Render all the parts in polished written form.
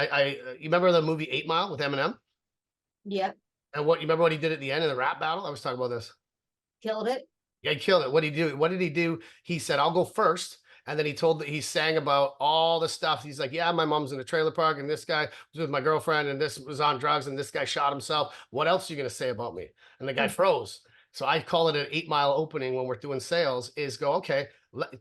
You remember the movie 8 Mile with Eminem? Yep. And what you remember what he did at the end of the rap battle? I was talking about this. Killed it. Yeah, he killed it. What did he do? What did he do? He said, "I'll go first." And then he sang about all the stuff. He's like, "Yeah, my mom's in a trailer park, and this guy was with my girlfriend, and this was on drugs, and this guy shot himself. What else are you gonna say about me?" And the guy froze. So I call it an 8 Mile opening when we're doing sales, is go, okay,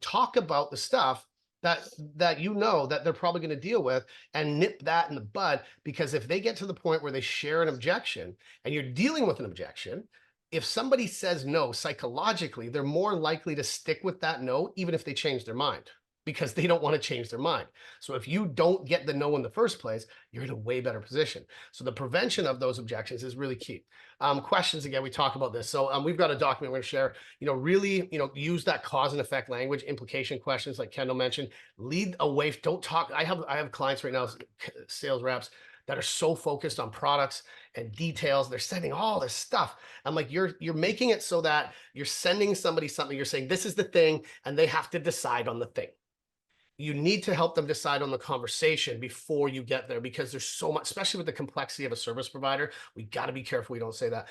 talk about the stuff that you know that they're probably going to deal with, and nip that in the bud. Because if they get to the point where they share an objection and you're dealing with an objection, if somebody says no, psychologically, they're more likely to stick with that no, even if they change their mind, because they don't want to change their mind. So if you don't get the no in the first place, you're in a way better position. So the prevention of those objections is really key. Questions, again, we talk about this. So we've got a document we're going to share, really, use that cause and effect language, implication questions like Kendall mentioned, lead away. Don't talk. I have clients right now, sales reps, that are so focused on products and details. They're sending all this stuff. I'm like, you're making it so that you're sending somebody something. You're saying, this is the thing, and they have to decide on the thing. You need to help them decide on the conversation before you get there, because there's so much, especially with the complexity of a service provider. We got to be careful we don't say that.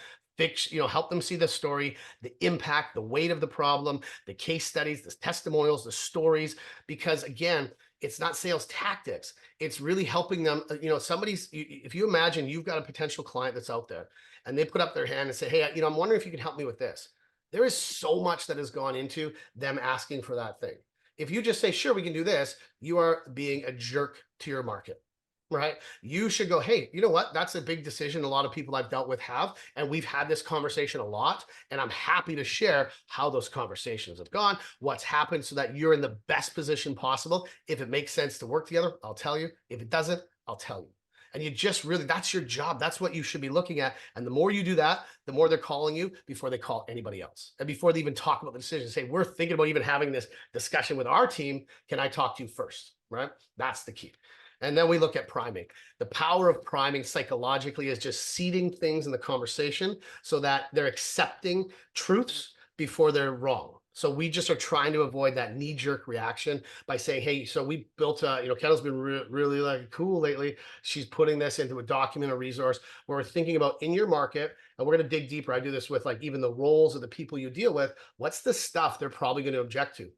Help them see the story, the impact, the weight of the problem, the case studies, the testimonials, the stories, because again, it's not sales tactics. It's really helping them. If you imagine you've got a potential client that's out there and they put up their hand and say, "Hey, I'm wondering if you can help me with this." There is so much that has gone into them asking for that thing. If you just say, "Sure, we can do this," you are being a jerk to your market, right? You should go, "Hey, you know what? That's a big decision a lot of people I've dealt with have, and we've had this conversation a lot, and I'm happy to share how those conversations have gone, what's happened, so that you're in the best position possible. If it makes sense to work together, I'll tell you. If it doesn't, I'll tell you." And you just really, that's your job. That's what you should be looking at. And the more you do that, the more they're calling you before they call anybody else. And before they even talk about the decision, say, "We're thinking about even having this discussion with our team. Can I talk to you first?" Right? That's the key. And then we look at priming. The power of priming psychologically is just seeding things in the conversation so that they're accepting truths before they're wrong. So we just are trying to avoid that knee-jerk reaction by saying, "Hey, so we built Kendall's been really like cool lately. She's putting this into a document or resource where we're thinking about in your market, and we're going to dig deeper." I do this with like even the roles of the people you deal with. What's the stuff they're probably going to object to?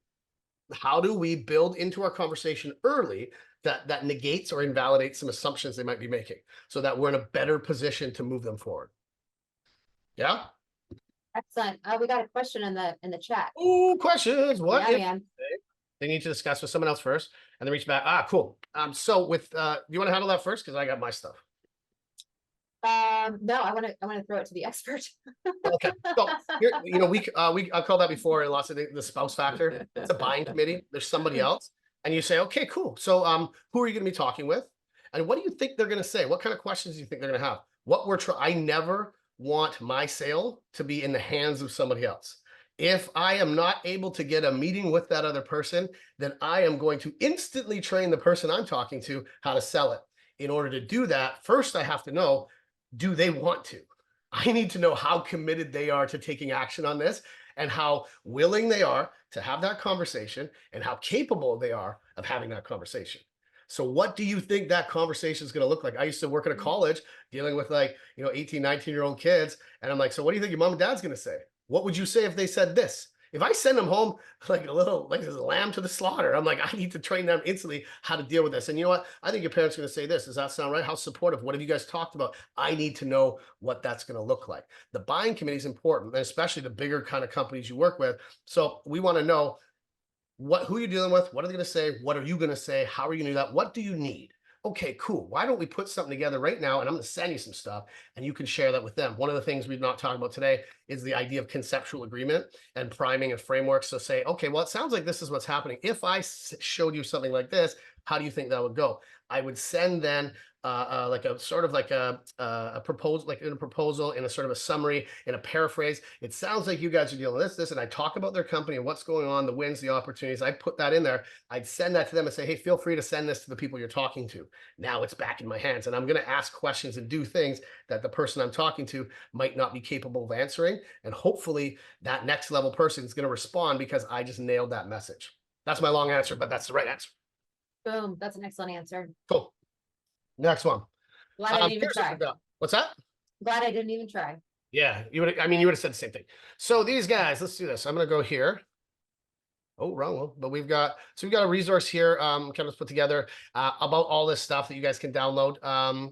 How do we build into our conversation early that negates or invalidates some assumptions they might be making, so that we're in a better position to move them forward? Yeah. Excellent. We got a question in the chat. Oh, questions. What Yeah, if man. they need to discuss with someone else first and then reach back? Cool. So with do you want to handle that first? Because I got my stuff. No, I want to throw it to the expert. Okay. So here, I called that before in lots of the spouse factor. It's a buying committee. There's somebody else, and you say, "Okay, cool. So who are you going to be talking with? And what do you think they're going to say? What kind of questions do you think they're going to have? I never want my sale to be in the hands of somebody else. If I am not able to get a meeting with that other person, then I am going to instantly train the person I'm talking to how to sell it. In order to do that, first I have to know, do they want to? I need to know how committed they are to taking action on this, and how willing they are to have that conversation, and how capable they are of having that conversation. So what do you think that conversation is going to look like? I used to work at a college dealing with 18, 19-year-old kids. And I'm like, "So what do you think your mom and dad's going to say? What would you say if they said this?" If I send them home like a lamb to the slaughter, I'm like, I need to train them instantly how to deal with this. And you know what? I think your parents are going to say this. Does that sound right? How supportive? What have you guys talked about? I need to know what that's going to look like. The buying committee is important, and especially the bigger kind of companies you work with. So we want to know who you're dealing with. What are they going to say? What are you going to say? How are you going to do that? What do you need? Okay, cool. Why don't we put something together right now, and I'm going to send you some stuff, and you can share that with them. One of the things we've not talked about today is the idea of conceptual agreement and priming and frameworks. So say, okay, well, it sounds like this is what's happening. If I showed you something like this, how do you think that would go? I would send then like a sort of like a proposal, like in a proposal, in a sort of a summary, in a paraphrase. It sounds like you guys are dealing with this, and I talk about their company and what's going on, the wins, the opportunities. I put that in there. I'd send that to them and say, "Hey, feel free to send this to the people you're talking to." Now it's back in my hands, and I'm going to ask questions and do things that the person I'm talking to might not be capable of answering. And hopefully that next level person is going to respond because I just nailed that message. That's my long answer, but that's the right answer. Boom. That's an excellent answer. Cool. Next one. Glad I didn't even Here's what try. we've got. What's that? Glad I didn't even try. Yeah, you would. I mean, you would have said the same thing. So these guys, let's do this. I'm going to go here. Oh, wrong one. But we've got a resource here, kind of put together about all this stuff that you guys can download.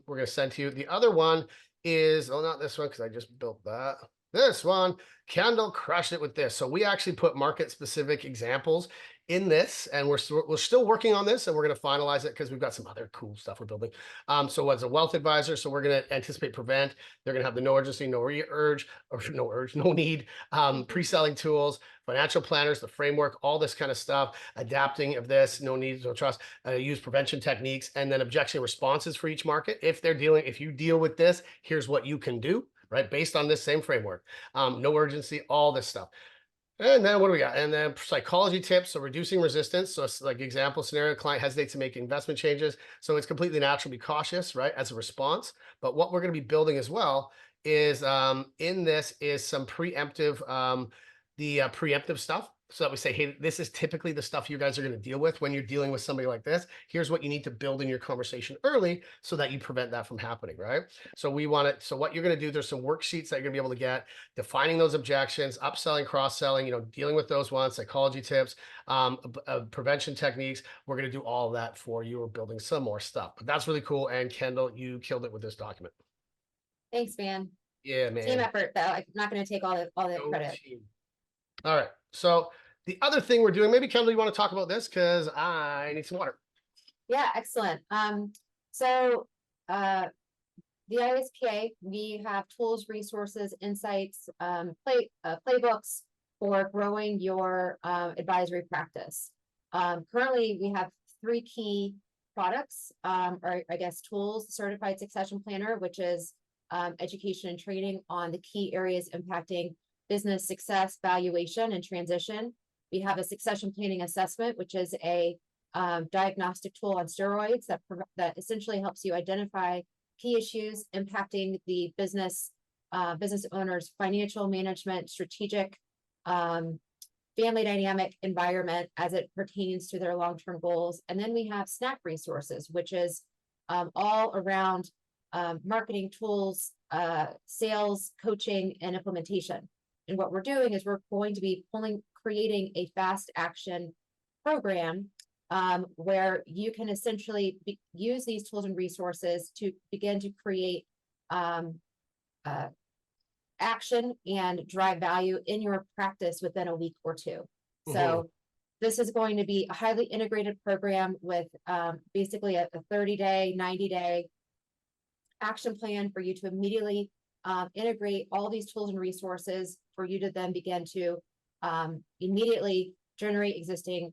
We're going to send to you. The other one is, oh, not this one, because I just built that. This one, Kendall crushed it with this. So we actually put market specific examples in this, and we're still working on this, and we're going to finalize it because we've got some other cool stuff we're building. So as a wealth advisor, so we're going to anticipate prevent. They're going to have the no urgency, no urge, or no need, pre-selling tools, financial planners, the framework, all this kind of stuff, adapting of this, no needs, no trust, use prevention techniques, and then objection responses for each market. If you deal with this, here's what you can do, right? Based on this same framework, no urgency, all this stuff. And then what do we got? And then psychology tips. So reducing resistance. So it's like example scenario, client hesitates to make investment changes. So it's completely natural to be cautious, right? As a response. But what we're going to be building as well is in this is some preemptive, preemptive stuff. So that we say, hey, this is typically the stuff you guys are going to deal with when you're dealing with somebody like this. Here's what you need to build in your conversation early so that you prevent that from happening, right? So we want it. So what you're going to do, there's some worksheets that you're going to be able to get, defining those objections, upselling, cross-selling, dealing with those ones, psychology tips, prevention techniques. We're going to do all of that for you. We're building some more stuff, but that's really cool. And Kendall, you killed it with this document. Thanks, man. Yeah, man. Team effort, though. I'm not going to take all the No credit. team. All right. So the other thing we're doing, maybe Kendall, you want to talk about this because I need some water. Yeah, excellent. So the ISPA, we have tools, resources, insights, playbooks for growing your advisory practice. Currently, we have 3 key products, or I guess tools: Certified Succession Planner, which is education and training on the key areas impacting business success, valuation, and transition. We have a succession planning assessment, which is a diagnostic tool on steroids that essentially helps you identify key issues impacting the business owner's financial management, strategic, family dynamic environment as it pertains to their long-term goals. And then we have SNAP resources, which is all around marketing tools, sales, coaching, and implementation. And what we're doing is we're going to be creating a fast action program where you can essentially use these tools and resources to begin to create action and drive value in your practice within a week or 2. So this is going to be a highly integrated program with basically a 30-day, 90-day action plan for you to immediately integrate all these tools and resources for you to then begin to immediately generate existing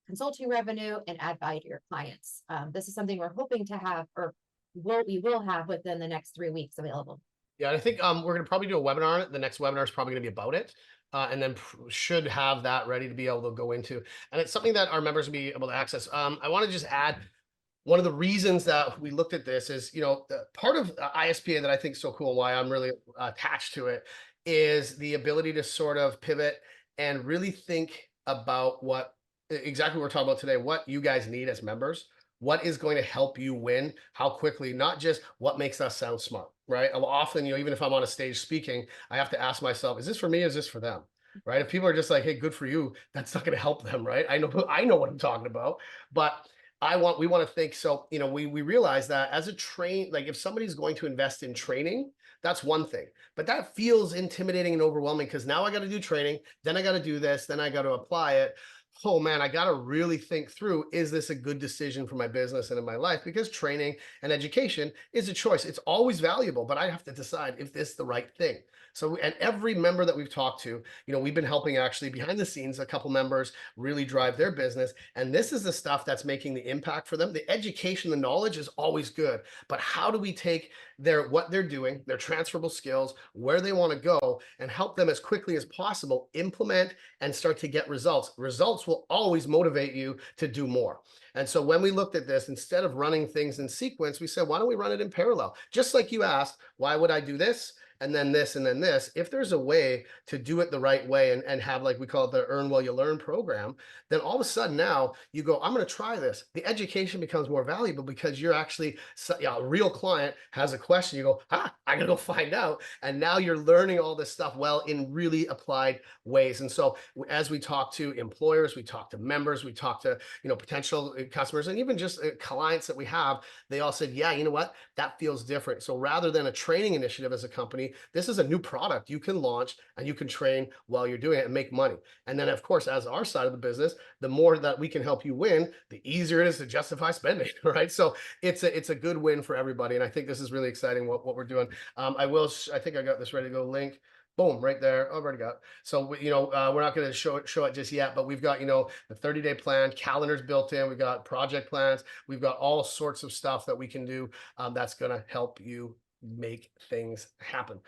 consulting revenue and add value to your clients. This is something we're hoping to have, or we will have within the next 3 weeks available. Yeah, I think we're going to probably do a webinar on it. The next webinar is probably going to be about it. And then should have that ready to be able to go into. And it's something that our members will be able to access. I want to just add, one of the reasons that we looked at this is, part of ISPA that I think is so cool, and why I'm really attached to it, is the ability to sort of pivot and really think about exactly what we're talking about today, what you guys need as members, what is going to help you win, how quickly, not just what makes us sound smart, right? Often, even if I'm on a stage speaking, I have to ask myself, is this for me? Is this for them? Right? If people are just like, hey, good for you, that's not going to help them, right? I know what I'm talking about, but we want to think. So, we realize that as like if somebody's going to invest in training, that's one thing, but that feels intimidating and overwhelming because now I got to do training, then I got to do this, then I got to apply it. Oh man, I got to really think through, is this a good decision for my business and in my life? Because training and education is a choice. It's always valuable, but I have to decide if this is the right thing. So, and every member that we've talked to, we've been helping actually behind the scenes, a couple members really drive their business. And this is the stuff that's making the impact for them. The education, the knowledge is always good, but how do we take what they're doing, their transferable skills, where they want to go, and help them as quickly as possible implement and start to get results. Results will always motivate you to do more. And so when we looked at this, instead of running things in sequence, we said, why don't we run it in parallel? Just like you asked, why would I do this? And then this, and then this. If there's a way to do it the right way and have, like we call it, the earn while you learn program, then all of a sudden now you go, I'm going to try this. The education becomes more valuable because you're actually, a real client has a question. You go, I gotta go find out. And now you're learning all this stuff well in really applied ways. And so as we talk to employers, we talk to members, we talk to, potential customers, and even just clients that we have, they all said, yeah, you know what, that feels different. So rather than a training initiative as a company, this is a new product you can launch and you can train while you're doing it and make money. And then of course, as our side of the business, the more that we can help you win, the easier it is to justify spending, right? So it's a good win for everybody. And I think this is really exciting what we're doing. I think I got this ready to go link. Boom, right there. Oh, I've already got it. So, we're not going to show it just yet, but we've got, the 30-day plan, calendars built in. We've got project plans. We've got all sorts of stuff that we can do that's going to help you make things happen.